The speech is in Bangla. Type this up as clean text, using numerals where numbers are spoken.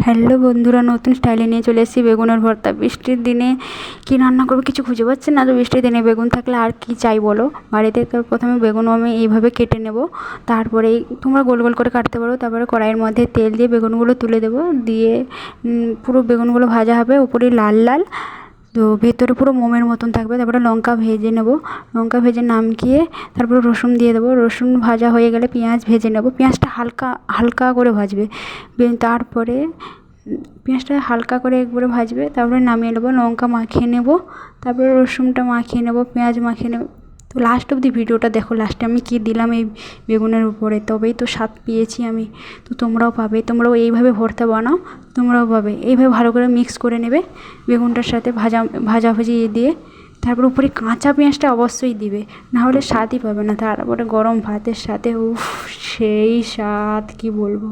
হ্যালো বন্ধুরা, নতুন স্টাইলে নিয়ে চলে এসেছি বেগুনের ভর্তা। বৃষ্টির দিনে কী রান্না করবো কিছু খুঁজে পাচ্ছি না, তো বৃষ্টির দিনে বেগুন থাকলে আর কি চাই বলো বাড়িতে। তো প্রথমে বেগুন আমি এইভাবে কেটে নেব, তারপরে তোমরা গোল গোল করে কাটতে পারো। তারপরে কড়াইয়ের মধ্যে তেল দিয়ে বেগুনগুলো তুলে দেবো, দিয়ে পুরো বেগুনগুলো ভাজা হবে, উপরে লাল লাল, তো ভেতরে পুরো মোমের মতন থাকবে। তারপরে লঙ্কা ভেজে নেব, লঙ্কা ভেজে নামিয়ে তারপরে রসুন দিয়ে দেবো। রসুন ভাজা হয়ে গেলে পেঁয়াজ ভেজে নেব, পেঁয়াজটা হালকা হালকা করে ভাজবে। তারপরে পেঁয়াজটা হালকা করে একবারে ভাজবে, তারপরে নামিয়ে নেবো, লঙ্কা মাখিয়ে নেব, তারপরে রসুনটা মাখিয়ে নেব, পেঁয়াজ মাখিয়ে নেব। তো লাস্ট অবধি ভিডিওটা দেখো, লাস্টে আমি কী দিলাম এই বেগুনের উপরে, তবেই তো স্বাদ পেয়েছি আমি। তো তোমরাও পাবে, তোমরাও এইভাবে ভর্তা বানাও, তোমরাও পাবে। এইভাবে ভালো করে মিক্স করে নেবে বেগুনটার সাথে ভাজাভাজি দিয়ে। তারপর উপরে কাঁচা পেঁয়াজটা অবশ্যই দিবে, নাহলে স্বাদই পাবে না। তারপরে গরম ভাতের সাথে উফ, সেই স্বাদ কি বলবো।